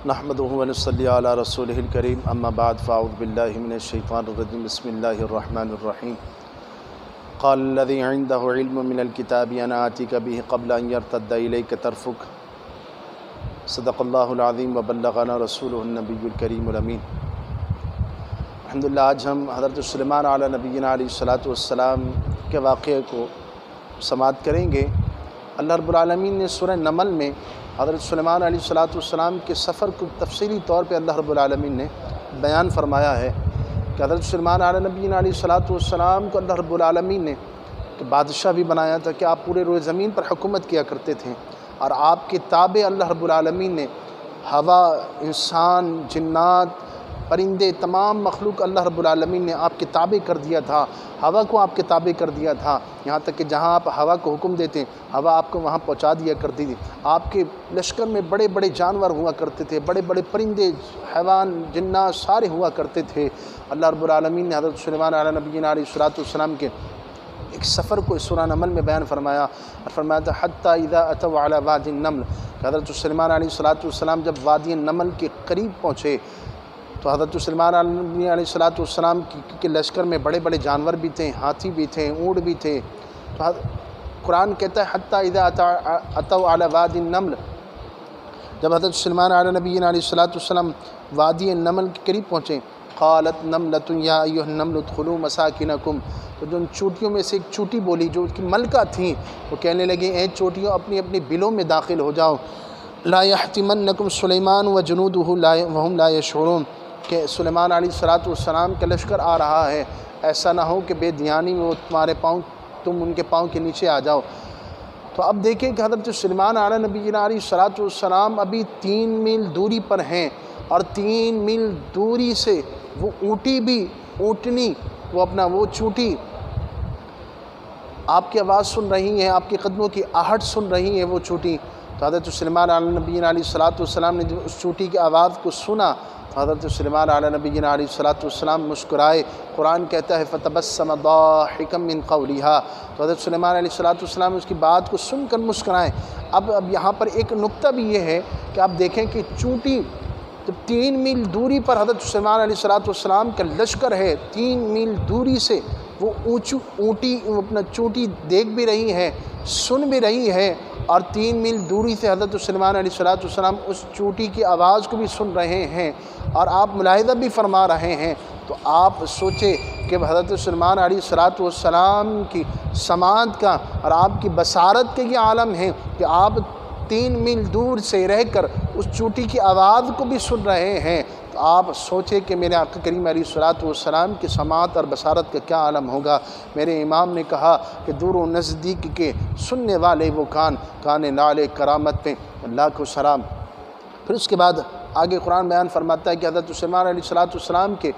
نحمدہ ونصلی علی رسولہ الکریم اما بعد فاعوذ باللہ من الشیطان الرجیم بسم اللہ الرحمن الرحیم قال الذی عنده علم من الکتاب انا آتیک به قبل ان یرتد الیک طرفک صدق اللہ العظیم وبلغنا رسولہ النبی الکریم الامین۔ الحمدللہ آج ہم حضرت سلیمان علی نبینا علیہ الصلاۃ والسلام کے واقعے کو سماعت کریں گے۔ اللہ رب العالمین نے سورہ نمل میں حضرت سلیمان علیہ الصلاۃ والسلام کے سفر کو تفصیلی طور پہ اللہ رب العالمین نے بیان فرمایا ہے کہ حضرت سلیمان علی نبینا علیہ الصلاۃ والسلام کو اللہ رب العالمین نے بادشاہ بھی بنایا تھا کہ آپ پورے روئے زمین پر حکومت کیا کرتے تھے، اور آپ کے تابع اللہ رب العالمین نے ہوا، انسان، جنات، پرندے، تمام مخلوق اللہ رب العالمین نے آپ کے تابع کر دیا تھا، ہوا کو آپ کے تابع کر دیا تھا، یہاں تک کہ جہاں آپ ہوا کو حکم دیتے ہوا آپ کو وہاں پہنچا دیا کرتی تھی۔ آپ کے لشکر میں بڑے بڑے جانور ہوا کرتے تھے، بڑے بڑے پرندے، حیوان، جنات سارے ہوا کرتے تھے۔ اللہ رب العالمین نے حضرت سلیمان علی نبینا علیہ الصلاۃ والسلام کے ایک سفر کو سورہ نمل میں بیان فرمایا، اور فرمایا تھا حتی اذا اتوا علی وادی النمل، کہ حضرت سلیمان علیہ الصلاۃ والسلام جب وادی نمل کے قریب پہنچے تو حضرت سلیمان علیہ الصلاۃ والسلام کے لشکر میں بڑے بڑے جانور بھی تھے، ہاتھی بھی تھے، اونٹ بھی تھے۔ تو قرآن کہتا ہے حتی اذا اتوا علی وادی النمل، جب حضرت سلیمان علیہ نبینا علیہ الصلاۃ والسلام وادی نمل کے قریب پہنچے، قالت نملۃ یا ایھا النمل ادخلوا مساکنکم، تو جو ان چوٹیوں میں سے ایک چوٹی بولی جو کی ملکہ تھیں، وہ کہنے لگے اے چوٹیوں اپنی اپنی بلوں میں داخل ہو جاؤ، لا یحطمنکم سلیمان وجنودہ وہم لا یشعرون، کہ سلیمان علیہ الصلاۃ والسلام کا لشکر آ رہا ہے، ایسا نہ ہو کہ بے دھیانی میں وہ تم ان کے پاؤں کے نیچے آ جاؤ۔ تو اب دیکھیں کہ حضرت سلیمان علیہ نبینا علیہ الصلاۃ والسلام ابھی 3 میل دوری پر ہیں، اور 3 میل دوری سے وہ اونٹنی وہ چوٹی آپ کی آواز سن رہی ہیں، آپ کے قدموں کی آہٹ سن رہی ہیں وہ چوٹی۔ تو حضرت سلیمان علیہ نبینا علیہ الصلاۃ والسلام نے جب اس چوٹی کی آواز کو سنا تو حضرت سلیمان علیہ نبینا علیہ الصلاۃ والسلام مسکرائے۔ قرآن کہتا ہے فتبسم ضاحکا من قولها، تو حضرت سلیمان علیہ الصلاۃ والسلام اس کی بات کو سن کر مسکرائے۔ اب یہاں پر ایک نقطہ بھی یہ ہے کہ آپ دیکھیں کہ چونٹی جب 3 میل دوری پر حضرت سلیمان علیہ الصلاۃ والسلام کا لشکر ہے، 3 میل دوری سے وہ اپنا چونٹی دیکھ بھی رہی ہے، سن بھی رہی ہے، اور 3 میل دوری سے حضرت سلیمان علیہ الصلاۃ والسلام اس چونٹی کی آواز کو بھی سن رہے ہیں، اور آپ ملاحظہ بھی فرما رہے ہیں۔ تو آپ سوچے کہ حضرت سلیمان علیہ الصلاۃ والسلام کی سماعت کا اور آپ کی بصارت کا یہ عالم ہے کہ آپ 3 میل دور سے رہ کر اس چوٹی کی آواز کو بھی سن رہے ہیں۔ تو آپ سوچے کہ میرے آقا کریم علیہ الصلاۃ والسلام کی سماعت اور بصارت کا کیا عالم ہوگا۔ میرے امام نے کہا کہ دور و نزدیک کے سننے والے وہ کان نالے کرامت پہ اللہ کو سلام۔ پھر اس کے بعد آگے قرآن بیان فرماتا ہے کہ حضرت سلیمان علیہ الصلاۃ والسلام کے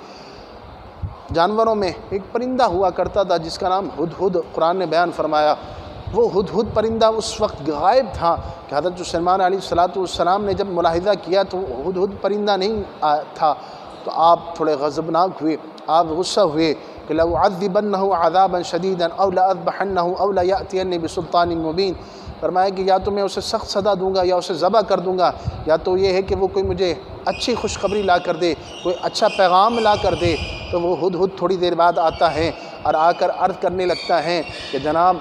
جانوروں میں ایک پرندہ ہوا کرتا تھا جس کا نام ہدہد، قرآن نے بیان فرمایا۔ وہ ہدہد پرندہ اس وقت غائب تھا کہ حضرت سلیمان علیہ الصلاۃ والسلام نے جب ملاحظہ کیا تو ہدہد پرندہ نہیں تھا، تو آپ تھوڑے غضبناک ہوئے، آپ غصہ ہوئے کہ لَأُعَذِّبَنَّهُ عَذَابًا شَدِيدًا أَوْ لَأَذْبَحَنَّهُ أَوْ لَيَأْتِيَنِّي بِسُلْطَانٍ مُبِينٍ، فرمایا کہ یا تو میں اسے سخت سزا دوں گا یا اسے ذبح کر دوں گا، یا تو یہ ہے کہ وہ کوئی مجھے اچھی خوشخبری لا کر دے، کوئی اچھا پیغام لا کر دے۔ تو وہ ہدہد تھوڑی دیر بعد آتا ہے اور آ کر عرض کرنے لگتا ہے کہ جناب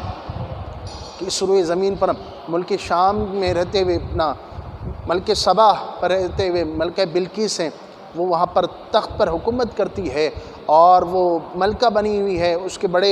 کہ اس روئے زمین پر ملک شام میں رہتے ہوئے اپنا ملک سبا پر رہتے ہوئے ملکہ بلقیس ہیں، وہ وہاں پر تخت پر حکومت کرتی ہے، اور وہ ملکہ بنی ہوئی ہے، اس کے بڑے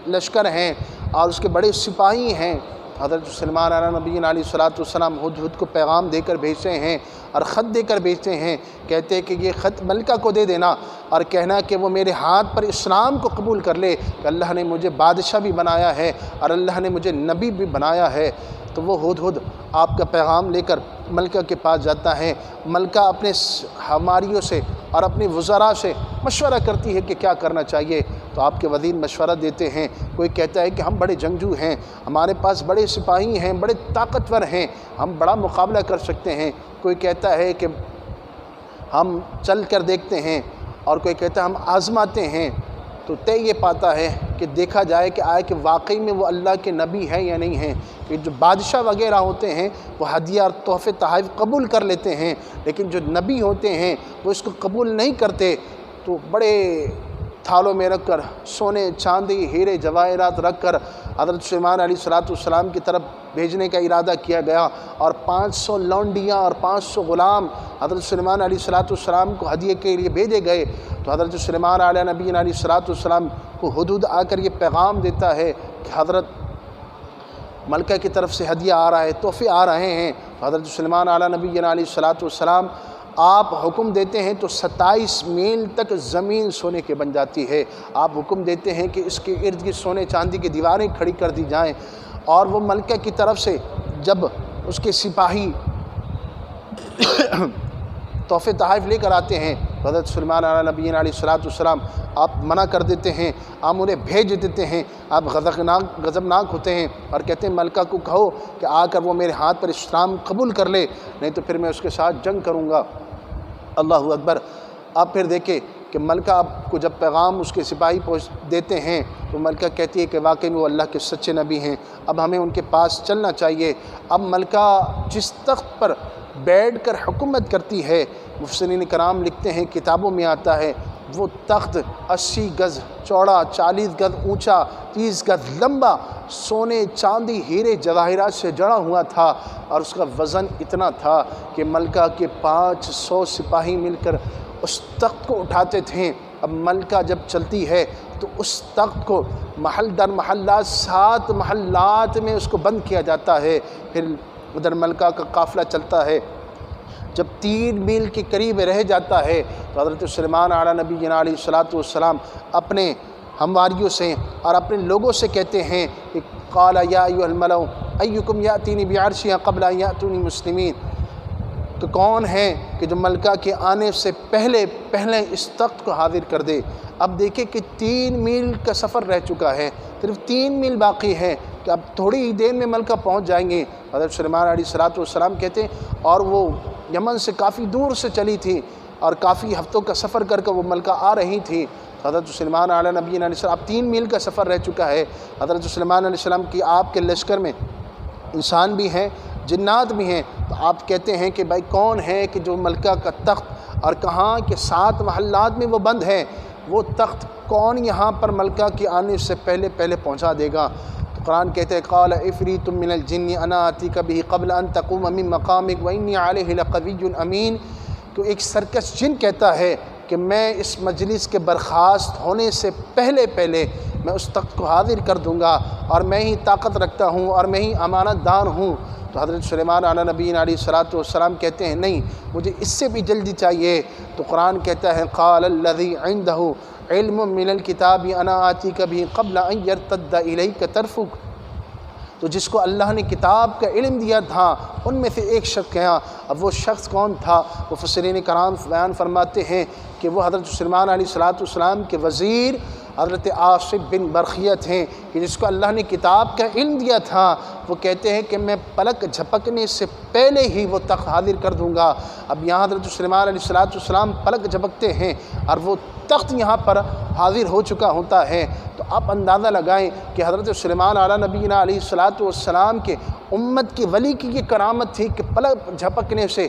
لشکر ہیں اور اس کے بڑے سپاہی ہیں۔ حضرت سلیمان علیہ نبینا علیہ الصلاۃ والسلام ہدہد کو پیغام دے کر بھیجتے ہیں اور خط دے کر بھیجتے ہیں، کہتے ہیں کہ یہ خط ملکہ کو دے دینا اور کہنا کہ وہ میرے ہاتھ پر اسلام کو قبول کر لے کہ اللہ نے مجھے بادشاہ بھی بنایا ہے اور اللہ نے مجھے نبی بھی بنایا ہے۔ تو وہ ہدہد آپ کا پیغام لے کر ملکہ کے پاس جاتا ہے۔ ملکہ اپنے ہماریوں سے اور اپنے وزراء سے مشورہ کرتی ہے کہ کیا کرنا چاہیے، تو آپ کے وزیر مشورہ دیتے ہیں۔ کوئی کہتا ہے کہ ہم بڑے جنگجو ہیں، ہمارے پاس بڑے سپاہی ہیں، بڑے طاقتور ہیں، ہم بڑا مقابلہ کر سکتے ہیں۔ کوئی کہتا ہے کہ ہم چل کر دیکھتے ہیں، اور کوئی کہتا ہے ہم آزماتے ہیں۔ تو طے یہ پاتا ہے کہ دیکھا جائے کہ آئے کہ واقعی میں وہ اللہ کے نبی ہیں یا نہیں ہیں۔ کہ جو بادشاہ وغیرہ ہوتے ہیں وہ ہدیہ اور تحفے تحائف قبول کر لیتے ہیں، لیکن جو نبی ہوتے ہیں وہ اس کو قبول نہیں کرتے، تو بڑے تھالوں میں رکھ کر سونے چاندی ہیرے جواہرات رکھ کر حضرت سلیمان علیہ السلام کی طرف بھیجنے کا ارادہ کیا گیا، اور 500 لونڈیاں اور 500 غلام حضرت سلیمان علیہ السلام کو ہدیے کے لیے بھیجے گئے۔ تو حضرت سلیمان علیہ نبینا علیہ السلام کو ہدہد آ کر یہ پیغام دیتا ہے کہ حضرت ملکہ کی طرف سے ہدیہ آ رہا ہے، تحفے آ رہے ہیں۔ حضرت سلیمان علیہ نبینا علیہ السلام آپ حکم دیتے ہیں تو 27 میل تک زمین سونے کے بن جاتی ہے۔ آپ حکم دیتے ہیں کہ اس کے ارد گرد سونے چاندی کی دیواریں کھڑی کر دی جائیں، اور وہ ملکہ کی طرف سے جب اس کے سپاہی تحفے تحائف لے کر آتے ہیں، حضرت سلیمان علیہ نبینا علیہ السلام آپ منع کر دیتے ہیں، آپ انہیں بھیج دیتے ہیں۔ آپ غضبناک ہوتے ہیں اور کہتے ہیں ملکہ کو کہو کہ آ کر وہ میرے ہاتھ پر اسلام قبول کر لے، نہیں تو پھر میں اس کے ساتھ جنگ کروں گا۔ اللہ اکبر۔ آپ پھر دیکھیں کہ ملکہ آپ کو جب پیغام اس کے سپاہی پہنچ دیتے ہیں تو ملکہ کہتی ہے کہ واقعی میں وہ اللہ کے سچے نبی ہیں، اب ہمیں ان کے پاس چلنا چاہیے۔ اب ملکہ جس تخت پر بیٹھ کر حکومت کرتی ہے، مفسرین کرام لکھتے ہیں کتابوں میں آتا ہے وہ تخت 80 گز چوڑا، 40 گز اونچا، 30 گز لمبا، سونے چاندی ہیرے جواہرات سے جڑا ہوا تھا، اور اس کا وزن اتنا تھا کہ ملکہ کے 500 سپاہی مل کر اس تخت کو اٹھاتے تھے۔ اب ملکہ جب چلتی ہے تو اس تخت کو محل در محلات 7 محلات میں اس کو بند کیا جاتا ہے۔ پھر ادھر ملکہ کا قافلہ چلتا ہے، جب 3 میل کے قریب رہ جاتا ہے تو حضرت سلیمان علیہ نبینا علیہ السلام اپنے ہمواریوں سے اور اپنے لوگوں سے کہتے ہیں کہ قال یا ایھا الملأ ایکم یاتینی بعرشھا قبل ان یاتونی مسلمین، تو کون ہے کہ جو ملکہ کے آنے سے پہلے اس تخت کو حاضر کر دے۔ اب دیکھیں کہ 3 میل کا سفر رہ چکا ہے، صرف 3 میل باقی ہے کہ اب تھوڑی ہی دیر میں ملکہ پہنچ جائیں گے۔ حضرت سلیمان علیہ السلام کہتے ہیں، اور وہ یمن سے کافی دور سے چلی تھی اور کافی ہفتوں کا سفر کر کے وہ ملکہ آ رہی تھی۔ حضرت سلیمان علیہ نبینا علیہ السلام، اب 3 میل کا سفر رہ چکا ہے۔ حضرت سلیمان علیہ السلام کی آپ کے لشکر میں انسان بھی ہیں، جنات بھی ہیں، تو آپ کہتے ہیں کہ بھائی کون ہے کہ جو ملکہ کا تخت، اور کہاں کہ 7 محلات میں وہ بند ہے، وہ تخت کون یہاں پر ملکہ کے آنے سے پہلے پہنچا دے گا؟ تو قرآن کہتے ہیں قال عفریت من الجن انا آتیک بہ قبل ان تقوم من مقامک وانی علیہ لقوی امین، کہ ایک سرکش جن کہتا ہے کہ میں اس مجلس کے برخاست ہونے سے پہلے میں اس تخت کو حاضر کر دوں گا، اور میں ہی طاقت رکھتا ہوں اور میں ہی امانت دار ہوں۔ تو حضرت سلیمان علیہ نبینا علیہ السلام کہتے ہیں نہیں، مجھے اس سے بھی جلدی چاہیے۔ تو قرآن کہتا ہے قال الذی عندہ علم من الکتاب انا آتیک بہ قبل ان یرتد الیک طرفک، تو جس کو اللہ نے کتاب کا علم دیا تھا ان میں سے ایک شخص گیا۔ اب وہ شخص کون تھا؟ مفسرین کرام بیان فرماتے ہیں کہ وہ حضرت سلیمان علیہ السلام کے وزیر حضرت عاصب بن برخیہ ہیں، کہ جس کو اللہ نے کتاب کا علم دیا تھا۔ وہ کہتے ہیں کہ میں پلک جھپکنے سے پہلے ہی وہ تخت حاضر کر دوں گا۔ اب یہاں حضرت سلیمان علیہ السلام پلک جھپکتے ہیں اور وہ تخت یہاں پر حاضر ہو چکا ہوتا ہے۔ تو آپ اندازہ لگائیں کہ حضرت سلیمان علیہ نبینا علیہ السلام کے امت کے ولی کی یہ کرامت تھی کہ پلک جھپکنے سے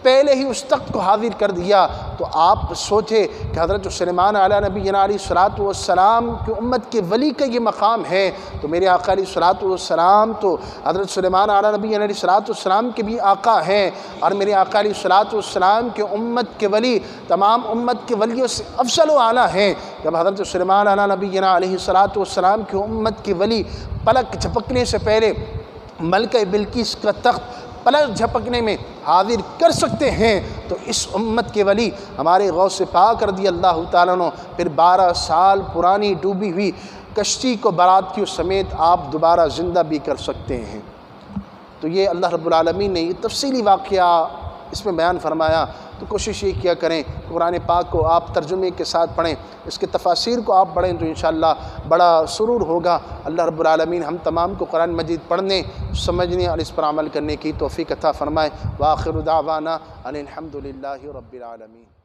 پہلے ہی اس تخت کو حاضر کر دیا۔ تو آپ سوچے کہ حضرت سلیمان علیہ نبینا علیہ السلام کی امت کے ولی کا یہ مقام ہے، تو میرے آقا علیہ السلام تو حضرت سلیمان علیہ نبینا علیہ السلام کے بھی آقا ہیں، اور میرے آقا علیہ السلام کے امت کے ولی تمام امت کے ولیوں سے افضل و اعلیٰ ہیں۔ جب حضرت سلیمان علیہ نبینا علیہ السلام کی امت کے ولی پلک جھپکنے سے پہلے ملکہ بلقیس کا تخت پلک جھپکنے میں حاضر کر سکتے ہیں، تو اس امت کے ولی ہمارے غوث پاک رضی اللہ تعالیٰ عنہ پھر 12 سال پرانی ڈوبی ہوئی کشتی کو براتیوں سمیت آپ دوبارہ زندہ بھی کر سکتے ہیں۔ تو یہ اللہ رب العالمین نے یہ تفصیلی واقعہ اس میں بیان فرمایا۔ تو کوشش یہ کیا کریں قرآن پاک کو آپ ترجمے کے ساتھ پڑھیں، اس کے تفاسیر کو آپ پڑھیں تو انشاءاللہ بڑا سرور ہوگا۔ اللہ رب العالمین ہم تمام کو قرآن مجید پڑھنے، سمجھنے اور اس پر عمل کرنے کی توفیق عطا فرمائے۔ وآخر دعوانا ان الحمد للہ رب العالمین۔